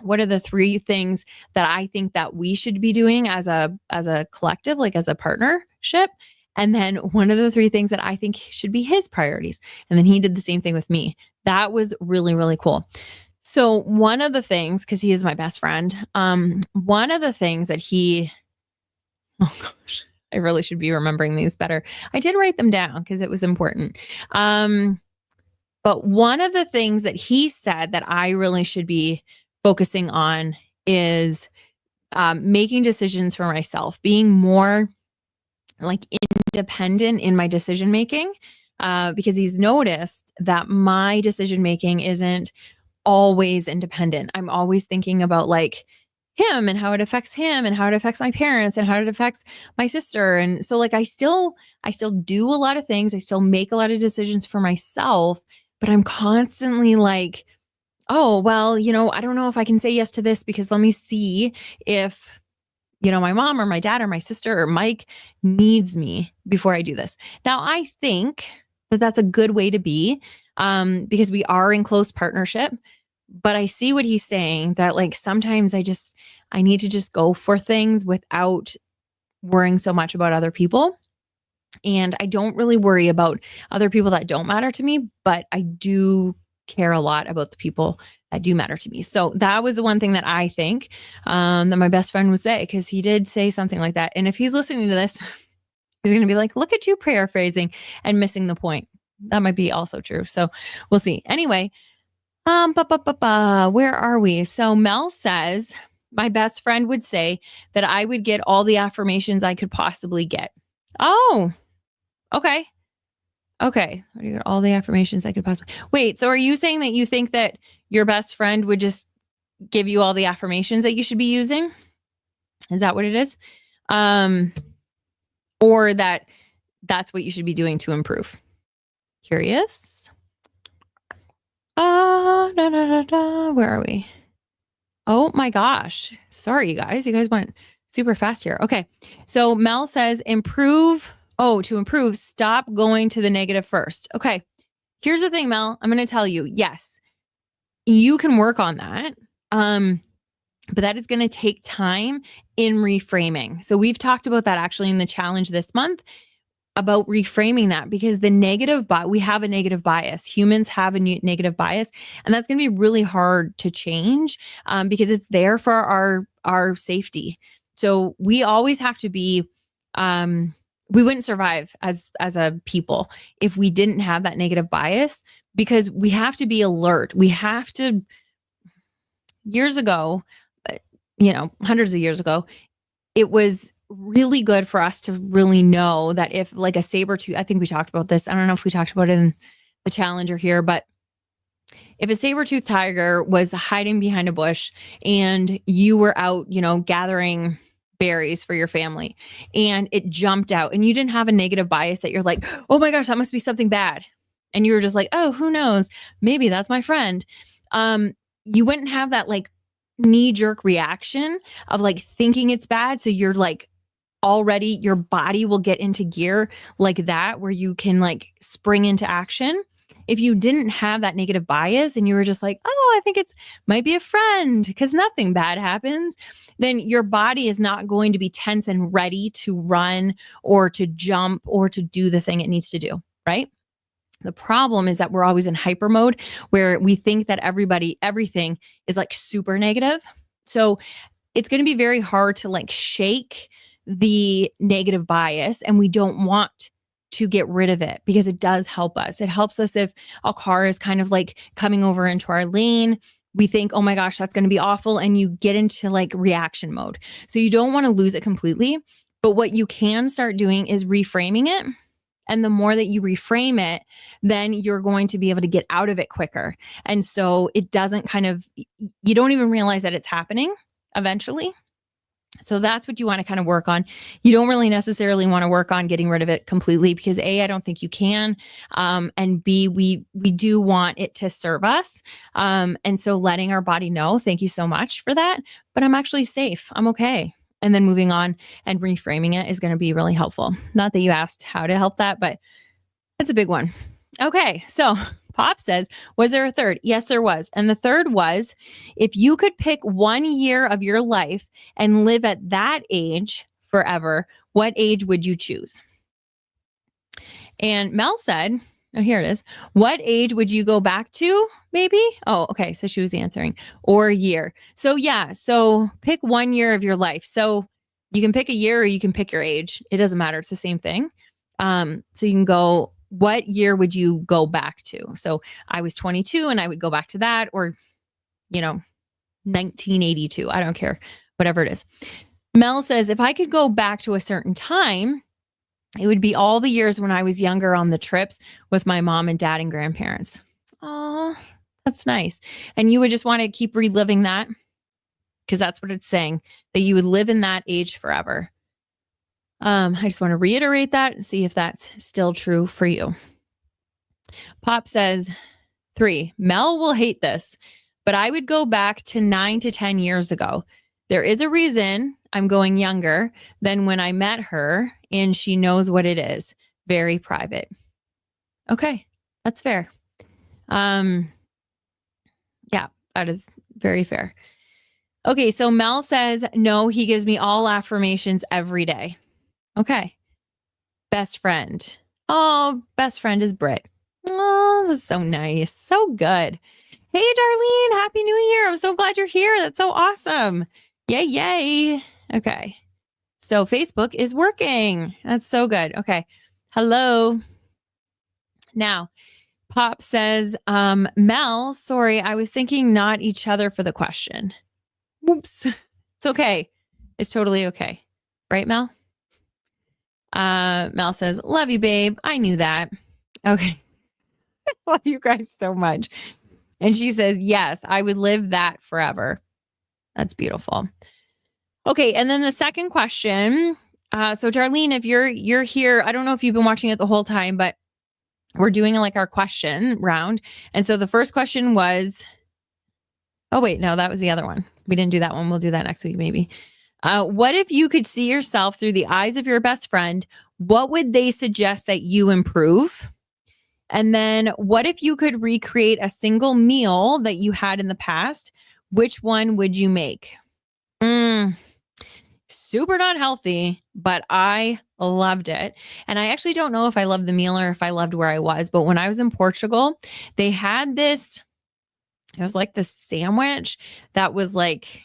What are the three things that I think that we should be doing as a collective, like as a partnership? And then one of the three things that I think should be his priorities. And then he did the same thing with me. That was really, really cool. So one of the things, because he is my best friend, one of the things that oh gosh, I really should be remembering these better. I did write them down because it was important. But one of the things that he said that I really should be focusing on is making decisions for myself, being more like independent in my decision making, because he's noticed that my decision making isn't always independent. I'm always thinking about like him and how it affects him and how it affects my parents and how it affects my sister. And so like I still do a lot of things. I still make a lot of decisions for myself, but I'm constantly like, oh, well, I don't know if I can say yes to this because let me see if, my mom or my dad or my sister or Mike needs me before I do this. Now, I think that that's a good way to be, because we are in close partnership. But I see what he's saying, that like sometimes I need to just go for things without worrying so much about other people. And I don't really worry about other people that don't matter to me, but I do care a lot about the people that do matter to me. So that was the one thing that I think that my best friend would say, because he did say something like that. And if he's listening to this, he's going to be like, look at you paraphrasing and missing the point. That might be also true. So we'll see. Anyway, where are we? So Mel says, my best friend would say that I would get all the affirmations I could possibly get. Oh, okay. Okay. What do you get? All the affirmations I could possibly. Wait, so are you saying that you think that your best friend would just give you all the affirmations that you should be using? Is that what it is? Or that's what you should be doing to improve? Curious. Where are we? Oh my gosh. Sorry, you guys. You guys went super fast here. Okay. So Mel says improve. Oh, to improve, stop going to the negative first. Okay. Here's the thing, Mel. I'm going to tell you, yes, you can work on that. But that is going to take time in reframing. So we've talked about that actually in the challenge this month, about reframing that, because we have a negative bias. Humans have a negative bias, and that's going to be really hard to change because it's there for our safety. So we always have to be. We wouldn't survive as a people if we didn't have that negative bias, because we have to be alert. We have to. Years ago, hundreds of years ago, it was really good for us to really know that if like a saber tooth, I think we talked about this. I don't know if we talked about it in the challenger here, but if a saber-toothed tiger was hiding behind a bush and you were out, gathering berries for your family, and it jumped out and you didn't have a negative bias that you're like, oh my gosh, that must be something bad. And you were just like, oh, who knows? Maybe that's my friend. You wouldn't have that like knee-jerk reaction of like thinking it's bad. So you're like, already your body will get into gear like that, where you can like spring into action. If you didn't have that negative bias and you were just like, oh, I think might be a friend because nothing bad happens, then your body is not going to be tense and ready to run or to jump or to do the thing it needs to do, right? The problem is that we're always in hyper mode where we think that everything is like super negative. So it's going to be very hard to like shake the negative bias, and we don't want to get rid of it because it does help us. It helps us if a car is kind of like coming over into our lane. We think, oh my gosh, that's going to be awful. And you get into like reaction mode. So you don't want to lose it completely. But what you can start doing is reframing it. And the more that you reframe it, then you're going to be able to get out of it quicker. And so it doesn't you don't even realize that it's happening eventually. So that's what you want to kind of work on. You don't really necessarily want to work on getting rid of it completely because A, I don't think you can. And B, we do want it to serve us. And so letting our body know, thank you so much for that, but I'm actually safe. I'm okay. And then moving on and reframing it is going to be really helpful. Not that you asked how to help that, but that's a big one. Okay. So Pop says, was there a third? Yes, there was. And the third was, if you could pick 1 year of your life and live at that age forever, what age would you choose? And Mel said, oh, here it is. What age would you go back to, maybe? Oh, okay. So she was answering, or a year. So yeah. So pick 1 year of your life. So you can pick a year or you can pick your age. It doesn't matter. It's the same thing. So you can go, what year would you go back to? So I was 22 and I would go back to that, or, 1982. I don't care, whatever it is. Mel says, if I could go back to a certain time, it would be all the years when I was younger on the trips with my mom and dad and grandparents. Oh, that's nice. And you would just want to keep reliving that because that's what it's saying, that you would live in that age forever. I just want to reiterate that and see if that's still true for you. Pop says, 3, Mel will hate this, but I would go back to 9 to 10 years ago. There is a reason I'm going younger than when I met her, and she knows what it is. Very private. Okay, that's fair. Yeah, that is very fair. Okay, so Mel says, no, he gives me all affirmations every day. Okay. Best friend. Oh, best friend is Britt. Oh, that's so nice. So good. Hey, Darlene, Happy New Year. I'm so glad you're here. That's so awesome. Yay, yay. Okay. So Facebook is working. That's so good. Okay. Hello. Now, Pop says, Mel, sorry, I was thinking not each other for the question. Whoops. It's okay. It's totally okay. Right, Mel? Mel says, love you, babe. I knew that. Okay. Love you guys so much. And she says, yes, I would live that forever. That's beautiful. Okay. And then the second question. So Darlene, if you're here, I don't know if you've been watching it the whole time, but we're doing like our question round. And so the first question was, oh wait, no, that was the other one. We didn't do that one. We'll do that next week, maybe. What if you could see yourself through the eyes of your best friend? What would they suggest that you improve? And then what if you could recreate a single meal that you had in the past? Which one would you make? Super not healthy, but I loved it. And I actually don't know if I loved the meal or if I loved where I was. But when I was in Portugal, they had this, it was like this sandwich that was like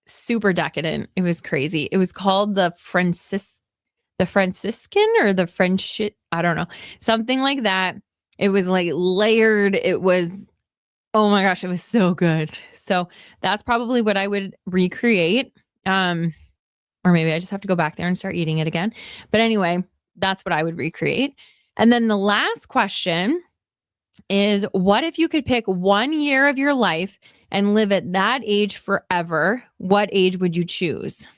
super decadent. It was crazy. It was called the Franciscan or the French, I don't know, something like that. It was like layered. It was, oh my gosh, it was so good. So that's probably what I would recreate. Or maybe I just have to go back there and start eating it again. But anyway, that's what I would recreate. And then the last question is, what if you could pick 1 year of your life and live at that age forever? What age would you choose?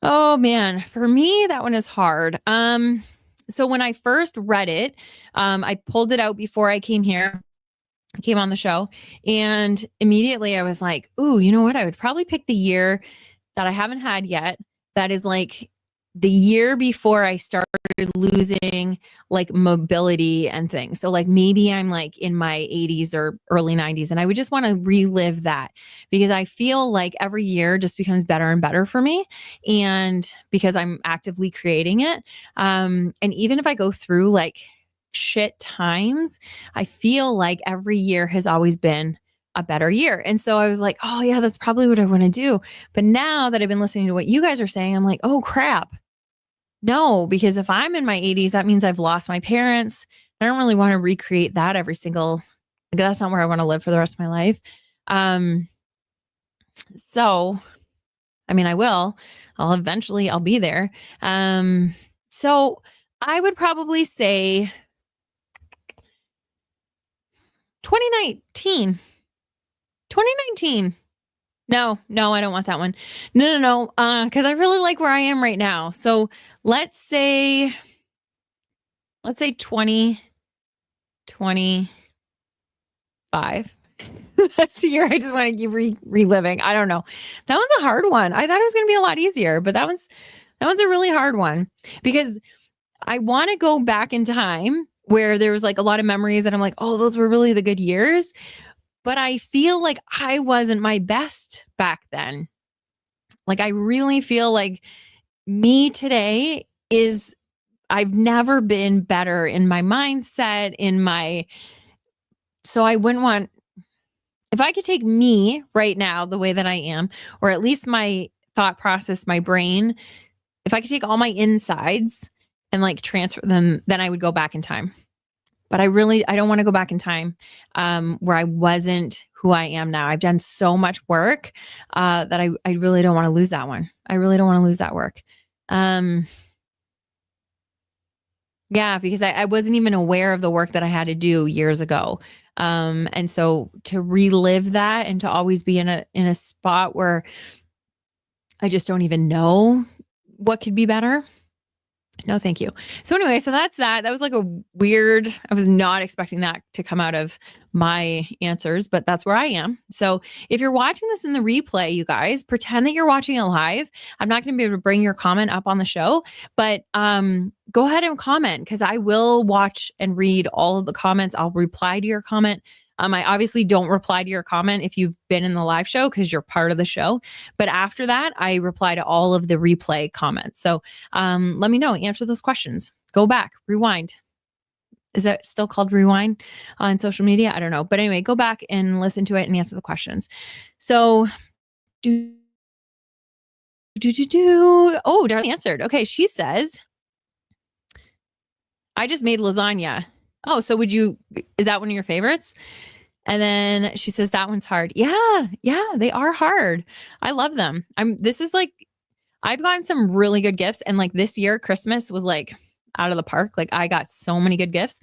Oh man, for me, that one is hard. So when I first read it, I pulled it out before I came here. I came on the show, and immediately I was like, ooh, you know what? I would probably pick the year that I haven't had yet. That is like the year before I started losing like mobility and things. So like maybe I'm like in my 80s or early 90s, and I would just want to relive that because I feel like every year just becomes better and better for me. And because I'm actively creating it. And even if I go through like shit times, I feel like every year has always been a better year. And so I was like, oh yeah, that's probably what I want to do. But now that I've been listening to what you guys are saying, I'm like, oh crap. No, because if I'm in my 80s, that means I've lost my parents. I don't really want to recreate that every single, like, that's not where I want to live for the rest of my life. So, I mean, I'll be there. So I would probably say 2019. 2019. No, I don't want that one. No. Because I really like where I am right now. So let's say 2025. That's the year I just want to keep reliving. I don't know. That one's a hard one. I thought it was going to be a lot easier, but that one's a really hard one because I want to go back in time where there was like a lot of memories that I'm like, oh, those were really the good years. But I feel like I wasn't my best back then. Like I really feel like me today is, I've never been better in my mindset, so I wouldn't want, if I could take me right now, the way that I am, or at least my thought process, my brain, if I could take all my insides and like transfer them, then I would go back in time. But I don't want to go back in time where I wasn't who I am now. I've done so much work that I really don't want to lose that one. I really don't want to lose that work. Yeah, because I wasn't even aware of the work that I had to do years ago. And so to relive that and to always be in a spot where I just don't even know what could be better. No, thank you. So anyway, so that's that. That was like a weird, I was not expecting that to come out of my answers, but that's where I am. So if you're watching this in the replay, you guys, pretend that you're watching it live. I'm not going to be able to bring your comment up on the show, but go ahead and comment because I will watch and read all of the comments. I'll reply to your comment. I obviously don't reply to your comment if you've been in the live show because you're part of the show. But after that, I reply to all of the replay comments. So let me know, answer those questions. Go back, rewind. Is that still called rewind on social media? I don't know. But anyway, go back and listen to it and answer the questions. So, do, oh, Darlene answered. Okay. She says, I just made lasagna. Oh, so is that one of your favorites? And then she says, that one's hard. Yeah. Yeah. They are hard. I love them. This is like, I've gotten some really good gifts. And like this year, Christmas was like out of the park. Like I got so many good gifts.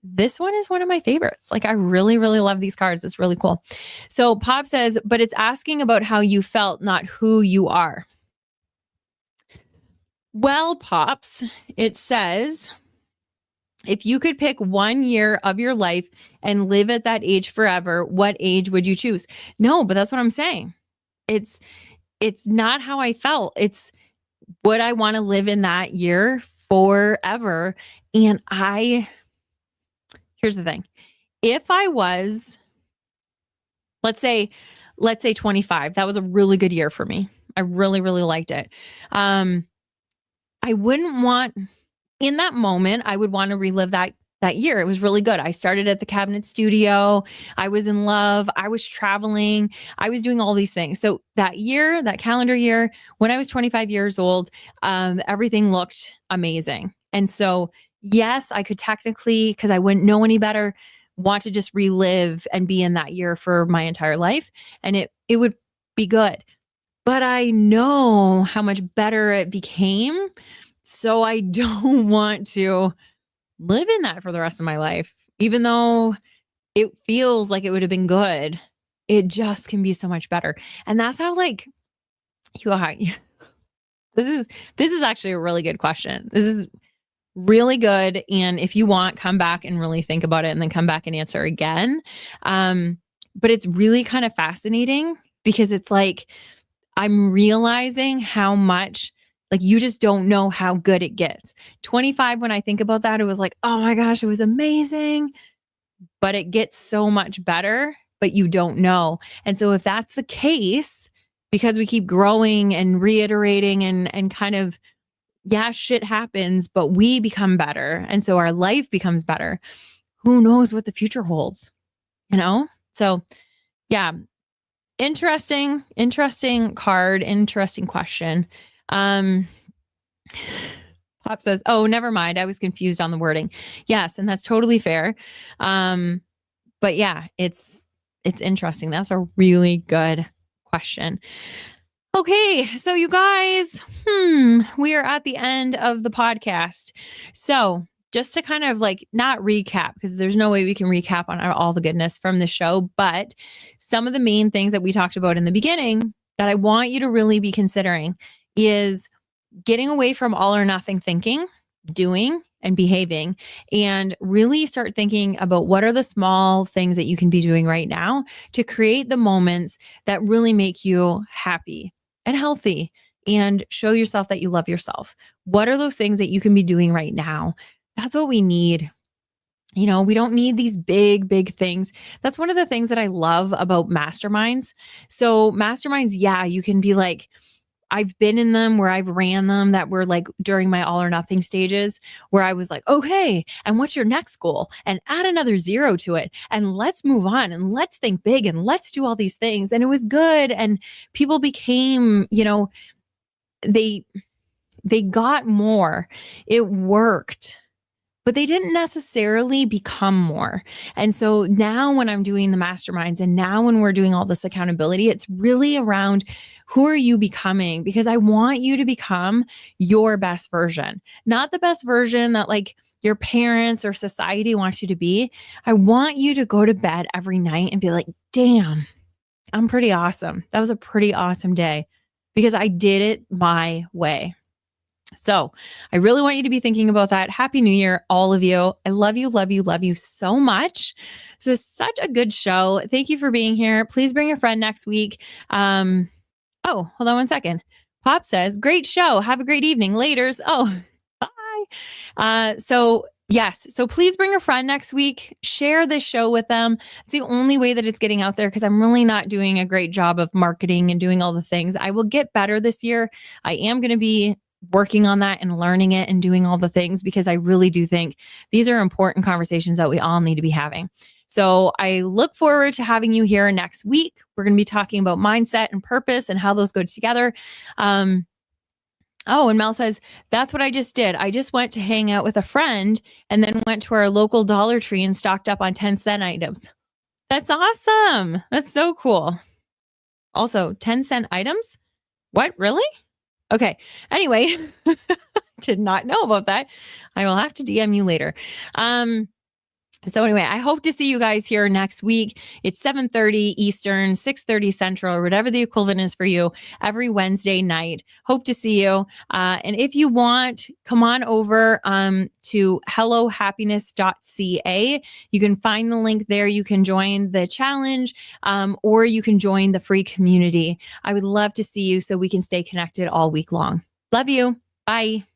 This one is one of my favorites. Like I really, really love these cards. It's really cool. So Pop says, but it's asking about how you felt, not who you are. Well, Pops, it says, if you could pick 1 year of your life and live at that age forever, what age would you choose? No, but that's what I'm saying. It's not how I felt. It's would I want to live in that year forever? And here's the thing. If I was, let's say 25, that was a really good year for me. I really, really liked it. I wouldn't want, in that moment, I would want to relive that year. It was really good. I started at the cabinet studio. I was in love. I was traveling. I was doing all these things. So that year, that calendar year, when I was 25 years old, everything looked amazing. And so, yes, I could technically, because I wouldn't know any better, want to just relive and be in that year for my entire life. And it would be good. But I know how much better it became. So I don't want to live in that for the rest of my life, even though it feels like it would have been good. It just can be so much better. And that's how like this is actually a really good question. This is really good. And if you want, come back and really think about it and then come back and answer again. But it's really kind of fascinating because it's like, I'm realizing how much, like, you just don't know how good it gets. 25, when I think about that, it was like, oh my gosh, it was amazing. But it gets so much better, but you don't know. And so if that's the case, because we keep growing and reiterating and kind of, yeah, shit happens, but we become better. And so our life becomes better. Who knows what the future holds, you know? So yeah, interesting card, interesting question. Pop says, oh, never mind. I was confused on the wording. Yes. And that's totally fair. But yeah, it's interesting. That's a really good question. Okay. So you guys, we are at the end of the podcast. So just to kind of like not recap, because there's no way we can recap on all the goodness from the show, but some of the main things that we talked about in the beginning that I want you to really be considering is getting away from all or nothing thinking, doing and behaving, and really start thinking about what are the small things that you can be doing right now to create the moments that really make you happy and healthy and show yourself that you love yourself. What are those things that you can be doing right now? That's what we need. You know, we don't need these big things. That's one of the things that I love about masterminds. So masterminds, yeah, you can be like, I've been in them where I've ran them that were like during my all or nothing stages where I was like, okay, and what's your next goal? And add another 0 to it. And let's move on and let's think big and let's do all these things. And it was good. And people became, you know, they got more. It worked. But they didn't necessarily become more. And so now when I'm doing the masterminds and now when we're doing all this accountability, it's really around who are you becoming? Because I want you to become your best version, not the best version that like your parents or society wants you to be. I want you to go to bed every night and be like, damn, I'm pretty awesome. That was a pretty awesome day because I did it my way. So I really want you to be thinking about that. Happy New Year, all of you. I love you so much. This is such a good show. Thank you for being here. Please bring a friend next week. Oh, hold on one second. Pop says, great show. Have a great evening. Laters. Oh, bye. Yes. So please bring a friend next week. Share this show with them. It's the only way that it's getting out there because I'm really not doing a great job of marketing and doing all the things. I will get better this year. I am going to be working on that and learning it and doing all the things, because I really do think these are important conversations that we all need to be having. So I look forward to having you here next week. We're going to be talking about mindset and purpose and how those go together. Oh, and Mel says, that's what I just did. I just went to hang out with a friend and then went to our local Dollar Tree and stocked up on 10-cent items. That's awesome. That's so cool. Also, 10-cent items? What? Really? Okay. Anyway, did not know about that. I will have to DM you later. So anyway, I hope to see you guys here next week. It's 7:30 Eastern, 6:30 Central, or whatever the equivalent is for you, every Wednesday night. Hope to see you. And if you want, come on over to hellohappiness.ca. You can find the link there. You can join the challenge, or you can join the free community. I would love to see you so we can stay connected all week long. Love you. Bye.